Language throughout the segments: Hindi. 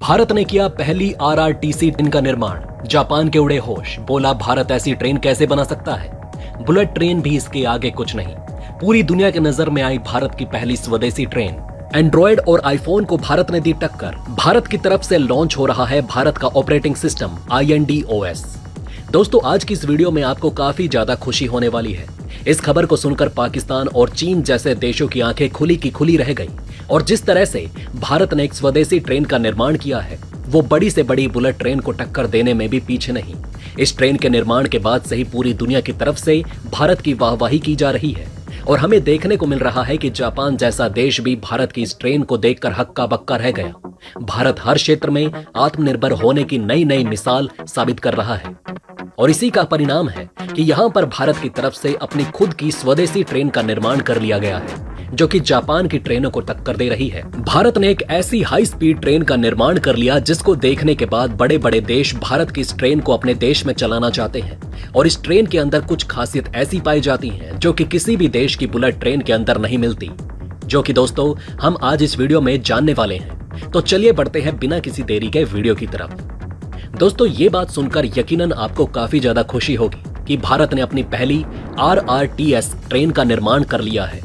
भारत ने किया पहली आरआरटीसी ट्रेन का निर्माण। जापान के उड़े होश, बोला भारत ऐसी ट्रेन कैसे बना सकता है। बुलेट ट्रेन भी इसके आगे कुछ नहीं। पूरी दुनिया के नजर में आई भारत की पहली स्वदेशी ट्रेन। एंड्रॉयड और आईफोन को भारत ने दी टक्कर। भारत की तरफ से लॉन्च हो रहा है भारत का ऑपरेटिंग सिस्टम INDOS। दोस्तों, आज की इस वीडियो में आपको काफी ज्यादा खुशी होने वाली है। इस खबर को सुनकर पाकिस्तान और चीन जैसे देशों की आंखें खुली की खुली रह गई। और जिस तरह से भारत ने एक स्वदेशी ट्रेन का निर्माण किया है, वो बड़ी से बड़ी बुलेट ट्रेन को टक्कर देने में भी पीछे नहीं। इस ट्रेन के निर्माण के बाद से ही पूरी दुनिया की तरफ से भारत की वाहवाही की जा रही है और हमें देखने को मिल रहा है कि जापान जैसा देश भी भारत की इस ट्रेन को देखकर हक्का बक्का रह गया। भारत हर क्षेत्र में आत्मनिर्भर होने की नई नई मिसाल साबित कर रहा है और इसी का परिणाम है कि यहाँ पर भारत की तरफ से अपनी खुद की स्वदेशी ट्रेन का निर्माण कर लिया गया है, जो कि जापान की ट्रेनों को टक्कर दे रही है। भारत ने एक ऐसी हाई स्पीड ट्रेन का निर्माण कर लिया जिसको देखने के बाद बड़े बड़े देश भारत की इस ट्रेन को अपने देश में चलाना चाहते हैं। और इस ट्रेन के अंदर कुछ खासियत ऐसी पाई जाती हैं जो कि किसी भी देश की बुलेट ट्रेन के अंदर नहीं मिलती, जो कि दोस्तों हम आज इस वीडियो में जानने वाले हैं। तो चलिए बढ़ते हैं बिना किसी देरी के वीडियो की तरफ। दोस्तों, ये बात सुनकर यकीनन आपको काफी ज्यादा खुशी होगी कि भारत ने अपनी पहली RRTS ट्रेन का निर्माण कर लिया है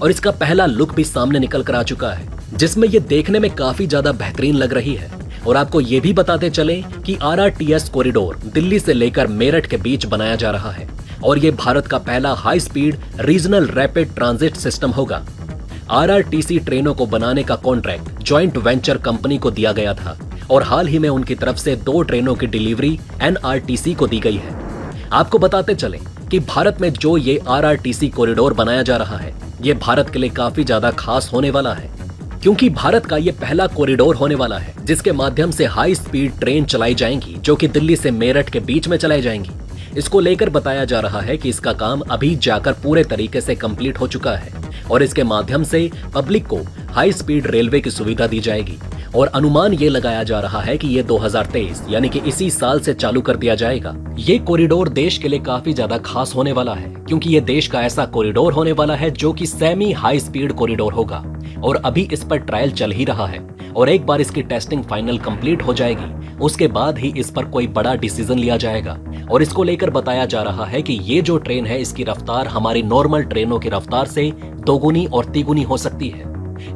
और इसका पहला लुक भी सामने निकल कर आ चुका है, जिसमें ये देखने में काफी ज्यादा बेहतरीन लग रही है। और आपको ये भी बताते चले कि RRTS कॉरिडोर दिल्ली से लेकर मेरठ के बीच बनाया जा रहा है और ये भारत का पहला high speed regional rapid transit system होगा। RRTC ट्रेनों को बनाने का कॉन्ट्रैक्ट जॉइंट वेंचर कंपनी को दिया गया था और हाल ही में उनकी तरफ से 2 ट्रेनों की डिलीवरी NRTC को दी गई है। आपको बताते चलें कि भारत में जो ये RRTC कॉरिडोर बनाया जा रहा है, ये भारत के लिए काफी ज्यादा खास होने वाला है, क्योंकि भारत का ये पहला कॉरिडोर होने वाला है जिसके माध्यम से हाई स्पीड ट्रेन चलाई जाएंगी, जो कि दिल्ली से मेरठ के बीच में चलाई जाएंगी। इसको लेकर बताया जा रहा है कि इसका काम अभी जाकर पूरे तरीके से कंप्लीट हो चुका है और इसके माध्यम से पब्लिक को हाई स्पीड रेलवे की सुविधा दी जाएगी। और अनुमान ये लगाया जा रहा है कि ये 2023 यानी कि इसी साल से चालू कर दिया जाएगा। ये कॉरिडोर देश के लिए काफी ज्यादा खास होने वाला है, क्योंकि ये देश का ऐसा कॉरिडोर होने वाला है जो कि सेमी हाई स्पीड कॉरिडोर होगा और अभी इस पर ट्रायल चल ही रहा है। और एक बार इसकी टेस्टिंग फाइनल कंप्लीट हो जाएगी, उसके बाद ही इस पर कोई बड़ा डिसीजन लिया जाएगा। और इसको लेकर बताया जा रहा है कि ये जो ट्रेन है, इसकी रफ्तार हमारी नॉर्मल ट्रेनों की रफ्तार से दोगुनी और तिगुनी हो सकती है।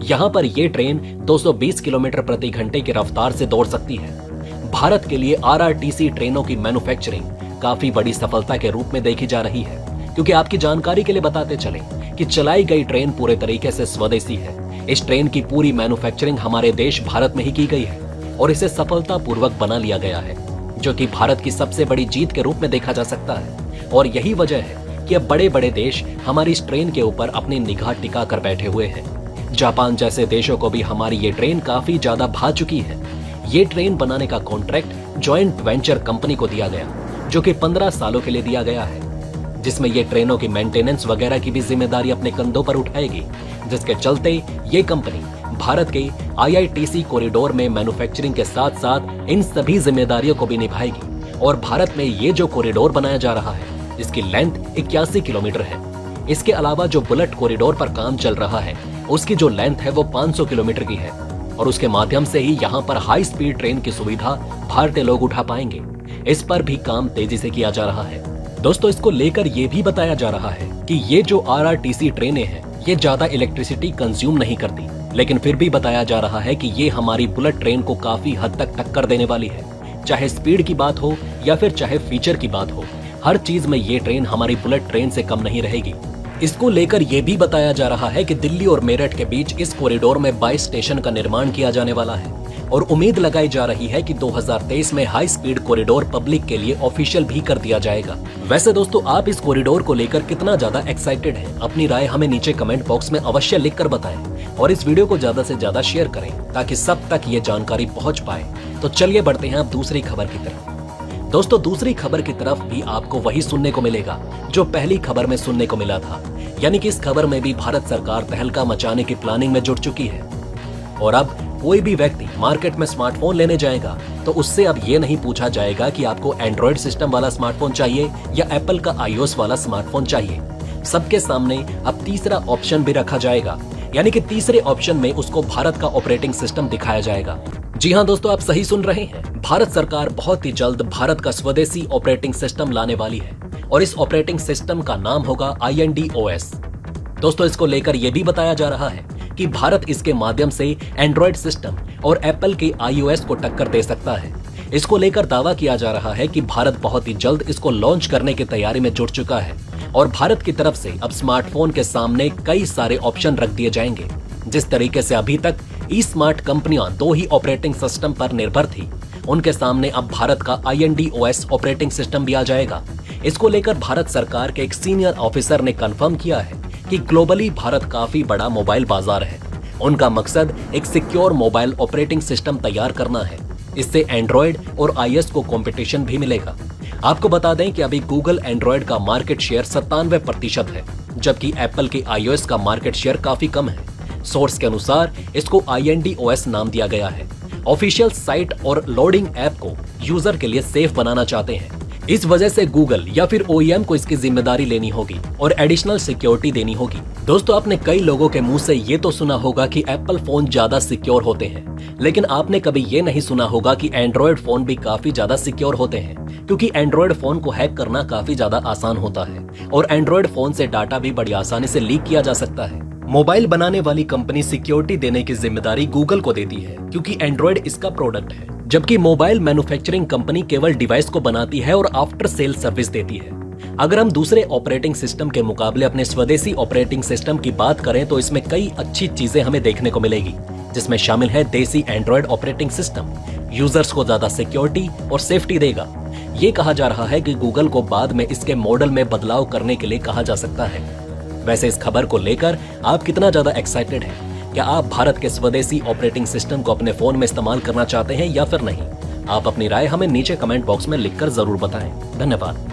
यहाँ पर यह ट्रेन 220 किलोमीटर प्रति घंटे की रफ्तार से दौड़ सकती है। भारत के लिए RRTC ट्रेनों की मैन्युफैक्चरिंग काफी बड़ी सफलता के रूप में देखी जा रही है, क्योंकि आपकी जानकारी के लिए बताते चलें कि चलाई गई ट्रेन पूरे तरीके से स्वदेशी है। इस ट्रेन की पूरी मैन्युफैक्चरिंग हमारे देश भारत में ही की गई है और इसे सफलतापूर्वक बना लिया गया है, जो कि भारत की सबसे बड़ी जीत के रूप में देखा जा सकता है। और यही वजह है कि अब बड़े बड़े देश हमारी इस ट्रेन के ऊपर अपनी निगाह टिका कर बैठे हुए हैं। जापान जैसे देशों को भी हमारी ये ट्रेन काफी ज्यादा भा चुकी है। ये ट्रेन बनाने का कॉन्ट्रैक्ट जॉइंट वेंचर कंपनी को दिया गया, जो कि 15 सालों के लिए दिया गया है, जिसमें ये ट्रेनों की मेंटेनेंस वगैरह की भी जिम्मेदारी अपने कंधों पर उठाएगी, जिसके चलते ये कंपनी भारत के IITC कॉरिडोर में मैन्युफैक्चरिंग के साथ साथ इन सभी जिम्मेदारियों को भी निभाएगी। और भारत में ये जो कॉरिडोर बनाया जा रहा है, इसकी लेंथ 81 किलोमीटर है। इसके अलावा जो बुलेट कॉरिडोर पर काम चल रहा है, उसकी जो लेंथ है वो 500 किलोमीटर की है और उसके माध्यम से ही यहाँ पर हाई स्पीड ट्रेन की सुविधा भारतीय लोग उठा पाएंगे। इस पर भी काम तेजी से किया जा रहा है। दोस्तों, इसको लेकर ये भी बताया जा रहा है कि ये जो RRTC ट्रेनें हैं, ये ज्यादा इलेक्ट्रिसिटी कंज्यूम नहीं करती, लेकिन फिर भी बताया जा रहा है कि ये हमारी बुलेट ट्रेन को काफी हद तक टक्कर देने वाली है। चाहे स्पीड की बात हो या फिर चाहे फीचर की बात हो, हर चीज में ये ट्रेन हमारी बुलेट ट्रेन से कम नहीं रहेगी। इसको लेकर यह भी बताया जा रहा है कि दिल्ली और मेरठ के बीच इस कॉरिडोर में 22 स्टेशन का निर्माण किया जाने वाला है और उम्मीद लगाई जा रही है कि 2023 में हाई स्पीड कॉरिडोर पब्लिक के लिए ऑफिशियल भी कर दिया जाएगा। वैसे दोस्तों, आप इस कॉरिडोर को लेकर कितना ज्यादा एक्साइटेड हैं? अपनी राय हमें नीचे कमेंट बॉक्स में अवश्य लिखकर बताएं और इस वीडियो को ज्यादा से ज्यादा शेयर करें ताकि सब तक ये जानकारी पहुंच पाए। तो चलिए बढ़ते हैं अब दूसरी खबर की तरफ। दोस्तों, दूसरी खबर की तरफ भी आपको वही सुनने को मिलेगा जो पहली खबर में सुनने को मिला था, यानी कि इस खबर में भी भारत सरकार तहलका मचाने की प्लानिंग में जुट चुकी है। और अब कोई भी व्यक्ति मार्केट में स्मार्टफोन लेने जाएगा तो उससे अब ये नहीं पूछा जाएगा कि आपको एंड्रॉयड सिस्टम वाला स्मार्टफोन चाहिए या एप्पल का iOS वाला स्मार्टफोन चाहिए। सबके सामने अब तीसरा ऑप्शन भी रखा जाएगा, यानी कि तीसरे ऑप्शन में उसको भारत का ऑपरेटिंग सिस्टम दिखाया जाएगा, जी हां दोस्तों, आप सही सुन रहे हैं। भारत सरकार बहुत ही जल्द भारत का स्वदेशी ऑपरेटिंग सिस्टम लाने वाली है और इस ऑपरेटिंग सिस्टम का नाम होगा INDOS। दोस्तों, इसको लेकर यह भी बताया जा रहा है कि भारत इसके माध्यम से एंड्रॉइड सिस्टम और एप्पल के iOS को टक्कर दे सकता है। इसको लेकर दावा किया जा रहा है कि भारत बहुत ही जल्द इसको लॉन्च करने की तैयारी में जुट चुका है और भारत की तरफ से अब स्मार्टफोन के सामने कई सारे ऑप्शन रख दिए जाएंगे। जिस तरीके से अभी तक ई स्मार्ट कंपनियां 2 ही ऑपरेटिंग सिस्टम पर निर्भर थी, उनके सामने अब भारत का INDOS ऑपरेटिंग सिस्टम भी आ जाएगा। इसको लेकर भारत सरकार के एक सीनियर ऑफिसर ने कंफर्म किया है कि ग्लोबली भारत काफी बड़ा मोबाइल बाजार है। उनका मकसद एक सिक्योर मोबाइल ऑपरेटिंग सिस्टम तैयार करना है। इससे एंड्रॉइड और iOS को कंपटीशन भी मिलेगा। आपको बता दें कि अभी गूगल एंड्रॉइड का मार्केट शेयर 97% है, जबकि एप्पल के iOS का मार्केट शेयर काफी कम है। सोर्स के अनुसार इसको INDOS नाम दिया गया है। ऑफिशियल साइट और लोडिंग ऐप को यूजर के लिए सेफ बनाना चाहते हैं। इस वजह से गूगल या फिर OEM को इसकी जिम्मेदारी लेनी होगी और एडिशनल सिक्योरिटी देनी होगी। दोस्तों, आपने कई लोगों के मुंह से ये तो सुना होगा कि एप्पल फोन ज्यादा सिक्योर होते हैं, लेकिन आपने कभी ये नहीं सुना होगा कि एंड्रॉइड फोन भी काफी ज्यादा सिक्योर होते हैं, क्योंकि एंड्रॉइड फोन को हैक करना काफी ज्यादा आसान होता है और एंड्रॉइड फोन से डाटा भी बड़ी आसानी से लीक किया जा सकता है। मोबाइल बनाने वाली कंपनी सिक्योरिटी देने की जिम्मेदारी गूगल को देती है, क्योंकि एंड्रॉइड इसका प्रोडक्ट है, जबकि मोबाइल मैन्युफैक्चरिंग कंपनी केवल डिवाइस को बनाती है और आफ्टर सेल सर्विस देती है। अगर हम दूसरे ऑपरेटिंग सिस्टम के मुकाबले अपने स्वदेशी ऑपरेटिंग सिस्टम की बात करें तो इसमें कई अच्छी चीजें हमें देखने को मिलेगी, जिसमें शामिल है देसी एंड्रॉइड ऑपरेटिंग सिस्टम यूजर्स को ज्यादा सिक्योरिटी और सेफ्टी देगा। ये कहा जा रहा है कि गूगल को बाद में इसके मॉडल में बदलाव करने के लिए कहा जा सकता है। वैसे इस खबर को लेकर आप कितना ज्यादा एक्साइटेड हैं? क्या आप भारत के स्वदेशी ऑपरेटिंग सिस्टम को अपने फोन में इस्तेमाल करना चाहते हैं या फिर नहीं? आप अपनी राय हमें नीचे कमेंट बॉक्स में लिखकर जरूर बताएं। धन्यवाद।